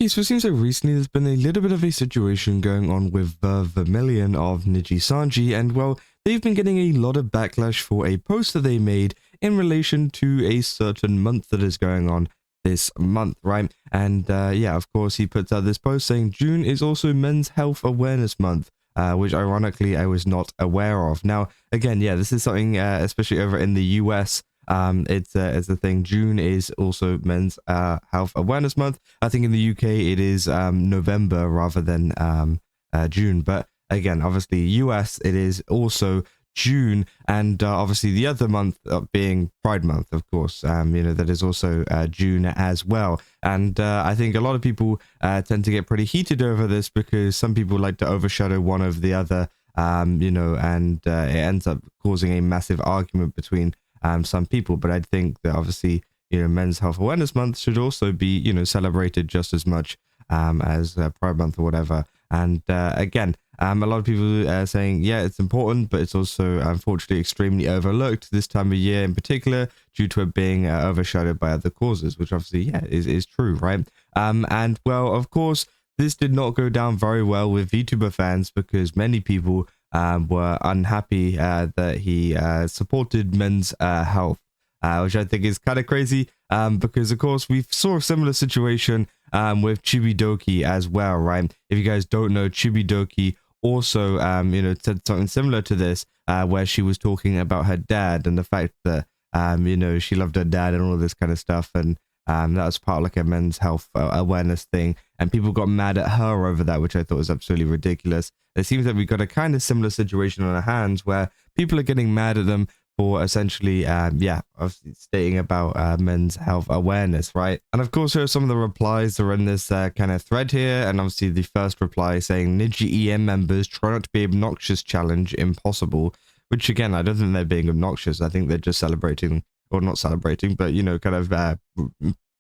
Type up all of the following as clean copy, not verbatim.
Okay, so it seems like recently there's been a little bit of a situation going on with Ver Vermillion of Nijisanji, and well, they've been getting a lot of backlash for a post that they made in relation to a certain month that is going on this month, right? And yeah, of course, he puts out this post saying June is also Men's Health Awareness Month, which ironically I was not aware of. Now, again, yeah, this is something, especially over in the US. It's a thing. June is also Men's Health Awareness Month. I think in the UK it is November rather than June. But again, obviously US it is also June, and obviously the other month being Pride Month, of course. You know, that is also June as well. And I think a lot of people tend to get pretty heated over this because some people like to overshadow one over the other. You know, and it ends up causing a massive argument between some people. But I think that obviously, you know, Men's Health Awareness Month should also be, you know, celebrated just as much as Pride Month or whatever. And again, a lot of people are saying, yeah, it's important, but it's also unfortunately extremely overlooked this time of year in particular due to it being overshadowed by other causes, which obviously, yeah, is true, right? And well, of course, this did not go down very well with VTuber fans because many people were unhappy that he supported men's health, which I think is kind of crazy because, of course, we saw a similar situation with Chibidoki as well, right? If you guys don't know, Chibidoki also, you know, said something similar to this where she was talking about her dad and the fact that, you know, she loved her dad and all this kind of stuff. And that was part of like a men's health awareness thing. And people got mad at her over that, which I thought was absolutely ridiculous. It seems that we've got a kind of similar situation on our hands where people are getting mad at them for essentially, yeah, obviously stating about men's health awareness, right? And of course, here are some of the replies that are in this kind of thread here. And obviously the first reply saying, Niji EM members try not to be obnoxious challenge impossible, which again, I don't think they're being obnoxious. I think they're just celebrating, or not celebrating, but, you know, kind of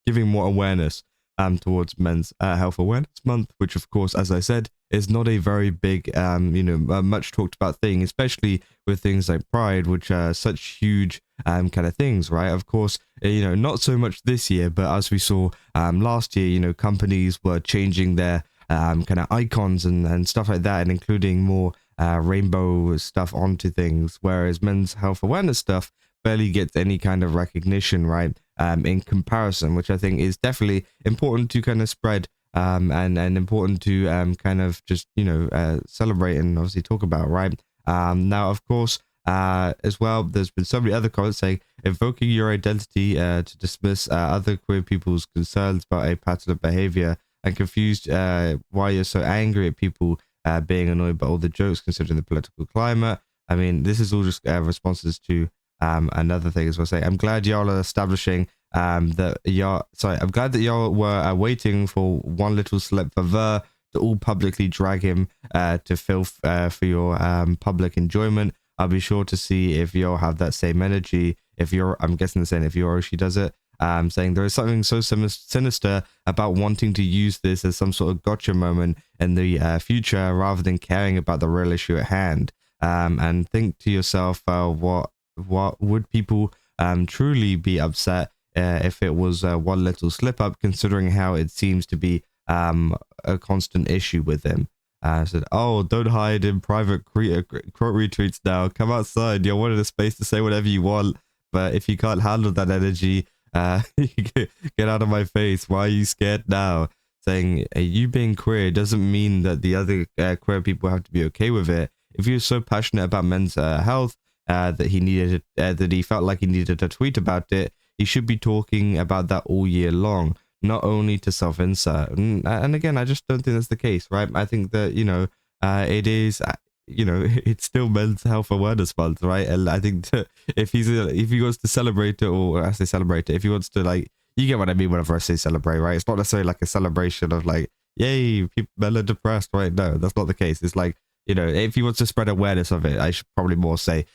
giving more awareness towards Men's Health Awareness Month, which of course, as I said, is not a very big, you know, much talked about thing, especially with things like Pride, which are such huge kind of things, right? Of course, you know, not so much this year, but as we saw last year, you know, companies were changing their kind of icons and stuff like that, and including more rainbow stuff onto things, whereas Men's Health Awareness stuff barely gets any kind of recognition, right? In comparison, which I think is definitely important to kind of spread and important to kind of just, you know, celebrate and obviously talk about, right? Now, of course, as well, there's been so many other comments saying evoking your identity to dismiss other queer people's concerns about a pattern of behavior and confused why you're so angry at people being annoyed by all the jokes considering the political climate. I mean, this is all just responses to another thing as well. Say, I'm glad y'all are establishing I'm glad that y'all were waiting for one little slip for Ver to all publicly drag him to filth for your public enjoyment. I'll be sure to see if y'all have that same energy. If you're, I'm guessing the same, if Yoroshi does it. Saying there is something so sinister about wanting to use this as some sort of gotcha moment in the future rather than caring about the real issue at hand. And think to yourself, what would people truly be upset if it was one little slip up, considering how it seems to be a constant issue with him. Said, oh, don't hide in private quote retweets now. Come outside. You're wanted a space to say whatever you want, but if you can't handle that energy, get out of my face. Why are you scared now? Saying you being queer doesn't mean that the other queer people have to be okay with it. If you're so passionate about men's health that he felt like he needed to tweet about it, he should be talking about that all year long, not only to self-insert. And again, I just don't think that's the case, right? I think that, you know, it is, you know, it's still Men's Health Awareness Month, right? And I think that if he wants to celebrate it, or I say celebrate it, if he wants to, like, you get what I mean whenever I say celebrate, right? It's not necessarily like a celebration of like, yay, men are depressed, right? No, that's not the case. It's like, you know, if he wants to spread awareness of it, I should probably more say,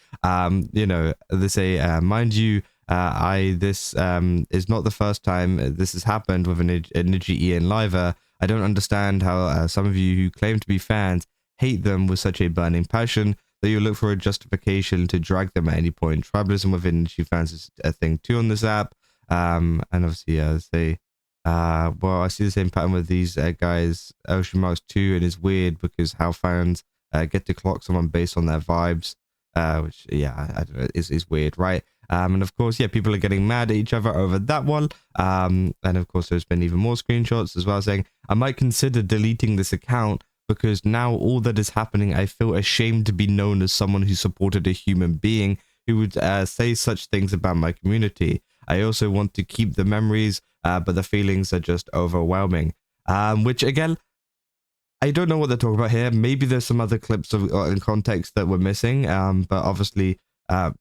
you know, they say, mind you, this is not the first time this has happened with a Niji Ian Liver. I don't understand how some of you who claim to be fans hate them with such a burning passion that you look for a justification to drag them at any point. Tribalism within Niji fans is a thing too on this app. And obviously, say, Well, I see the same pattern with these guys. Ocean Marks 2, and it's weird because how fans get to clock someone based on their vibes, which, yeah, I don't know, is weird, right? And of course, yeah, people are getting mad at each other over that one. And of course, there's been even more screenshots as well saying, I might consider deleting this account because now all that is happening, I feel ashamed to be known as someone who supported a human being who would say such things about my community. I also want to keep the memories, but the feelings are just overwhelming. Which again, I don't know what they're talking about here. Maybe there's some other clips of in context that we're missing. But obviously,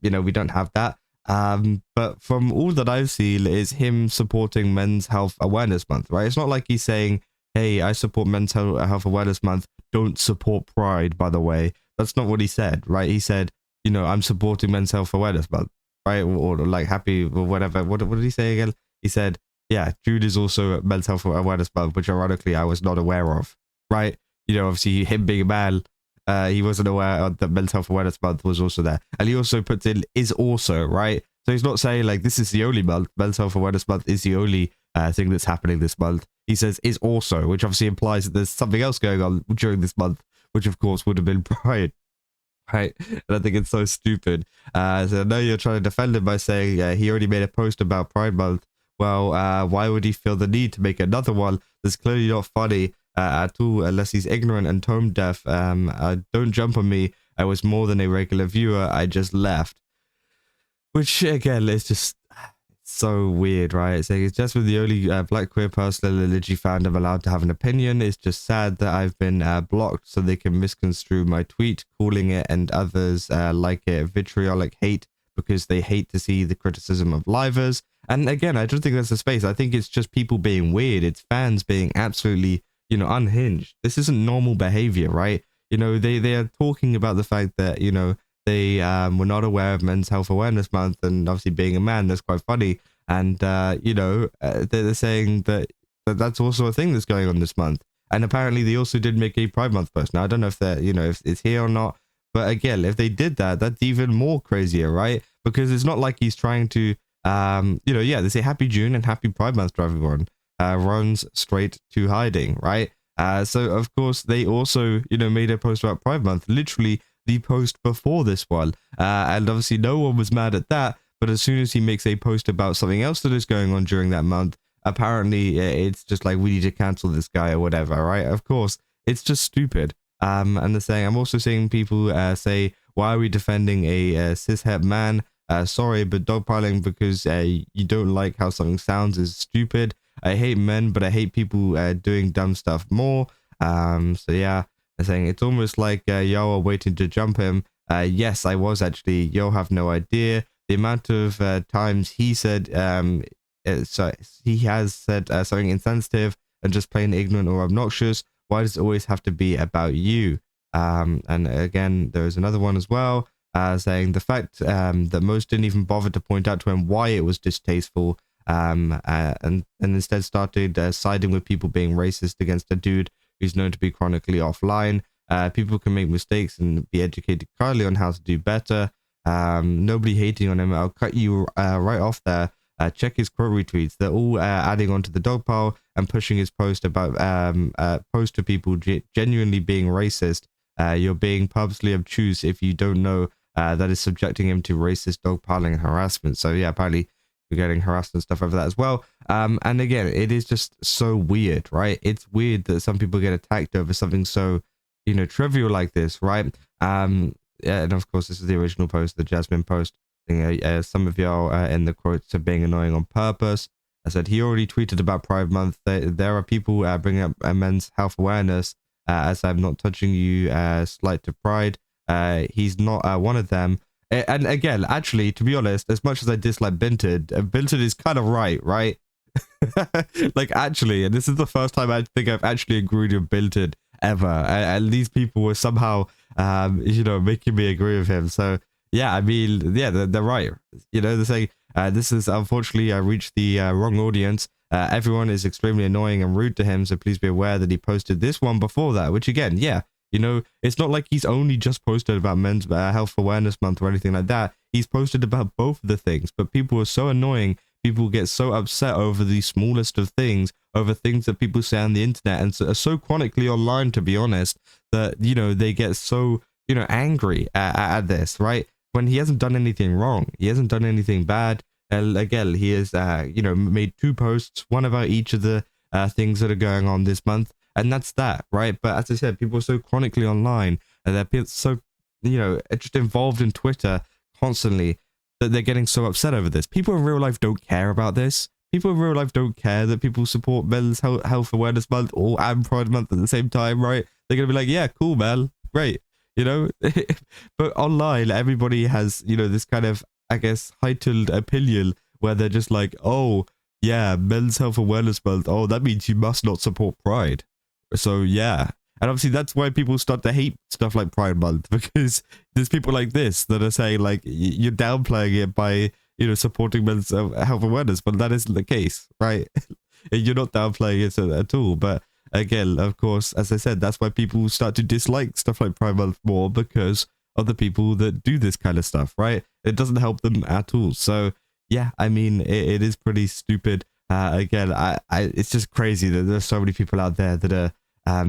you know, we don't have that. But from all that I've seen is him supporting Men's Health Awareness Month, right? It's not like he's saying, hey, I support Men's Health Awareness Month. Don't support Pride, by the way. That's not what he said, right? He said, you know, I'm supporting Men's Health Awareness Month, right? Or like happy or whatever. What did he say again? He said, yeah, June is also Men's Health Awareness Month, which ironically I was not aware of, right? You know, obviously him being a man, he wasn't aware that Men's Health Awareness Month was also there. And he also puts in is also, right? So he's not saying like this is the only month. Men's Health Awareness Month is the only thing that's happening this month. He says is also, which obviously implies that there's something else going on during this month, which of course would have been Pride. Right, and I think it's so stupid. So I know you're trying to defend him by saying he already made a post about Pride Month. Well, why would he feel the need to make another one that's clearly not funny at all, unless he's ignorant and tone deaf? Don't jump on me. I was more than a regular viewer. I just left. Which again is just so weird, right? It's like it's just with the only black queer person in the Ligi fandom allowed to have an opinion. It's just sad that I've been blocked so they can misconstrue my tweet, calling it and others like it vitriolic hate because they hate to see the criticism of livers. And again, I don't think that's the space. I think it's just people being weird. It's fans being absolutely, you know, unhinged. This isn't normal behavior, right? You know, they are talking about the fact that, you know, they were not aware of Men's Health Awareness Month, and obviously being a man, that's quite funny. And you know, they're saying that that's also a thing that's going on this month. And apparently, they also did make a Pride Month post. Now, I don't know if they're, you know, if it's here or not. But again, if they did that, that's even more crazier, right? Because it's not like he's trying to, you know, yeah, they say Happy June and Happy Pride Month to everyone. Runs straight to hiding, right? So of course they also, you know, made a post about Pride Month, literally the post before this one, and obviously no one was mad at that. But as soon as he makes a post about something else that is going on during that month, apparently it's just like we need to cancel this guy or whatever, right? Of course, it's just stupid. And they're saying, I'm also seeing people say, why are we defending a cishet man? Sorry, but dogpiling because you don't like how something sounds is stupid. I hate men, but I hate people doing dumb stuff more. So yeah, they're saying it's almost like y'all are waiting to jump him. Yes, I was actually. Y'all have no idea the amount of times he said, so he has said something insensitive and just plain ignorant or obnoxious. Why does it always have to be about you? And again, there's another one as well, saying the fact that most didn't even bother to point out to him why it was distasteful, and instead started siding with people being racist against a dude who's known to be chronically offline. People can make mistakes and be educated kindly on how to do better. Nobody hating on him. I'll cut you right off there. Check his quote retweets. They're all adding onto the dog pile and pushing his post about post to people genuinely being racist. You're being purposely obtuse if you don't know that is subjecting him to racist dogpiling and harassment. So yeah, apparently we're getting harassed and stuff over that as well. And again, it is just so weird, right? It's weird that some people get attacked over something so, you know, trivial like this, right? And of course, this is the original post, the Jasmine post. Some of y'all in the quotes are being annoying on purpose. I said he already tweeted about Pride Month. There are people bringing up men's health awareness. As I'm not touching you, slight to Pride. He's not one of them. And again, actually, to be honest, as much as I dislike Binted, Binted is kind of right? Like, actually, and this is the first time I think I've actually agreed with Binted ever. And these people were somehow, you know, making me agree with him. So, yeah, I mean, yeah, they're right. You know, they're saying, this is unfortunately, I reached the wrong audience. Everyone is extremely annoying and rude to him. So please be aware that he posted this one before that, which again, yeah. You know, it's not like he's only just posted about Men's Health Awareness Month or anything like that. He's posted about both of the things, but people were so annoying people get so upset over the smallest of things, over things that people say on the internet, and so chronically online, to be honest, that, you know, they get so, you know, angry at this, right? When he hasn't done anything wrong, he hasn't done anything bad. Again, he has, you know, made 2 posts, one about each of the things that are going on this month, and that's that, right? But as I said, people are so chronically online, and they're so, you know, just involved in Twitter constantly, that they're getting so upset over this. People in real life don't care about this. People in real life don't care that people support Men's Health Awareness Month and Pride Month at the same time, right? They're gonna be like, yeah, cool, man, great, you know. But online, everybody has, you know, this kind of, I guess, heightened opinion where they're just like, oh yeah, Men's Health Awareness Month, oh, that means you must not support Pride. So yeah, and obviously that's why people start to hate stuff like Pride Month, because there's people like this that are saying like you're downplaying it by, you know, supporting men's health awareness, but that isn't the case, right? You're not downplaying it at all. But again, of course, as I said, that's why people start to dislike stuff like Pride Month more, because of the people that do this kind of stuff, right? It doesn't help them at all. So yeah, I mean, it is pretty stupid. Again, it's just crazy that there's so many people out there that are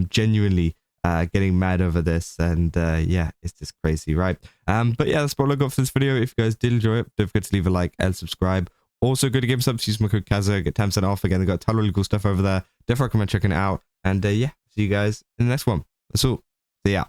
genuinely getting mad over this, and yeah, it's just crazy, right? But yeah, that's what I got for this video. If you guys did enjoy it, don't forget to leave a like and subscribe. Also, go to GameStop, use my code Kaza, get 10% off. Again, they got a ton of really cool stuff over there. Definitely recommend checking it out. And yeah, see you guys in the next one. That's all. See ya.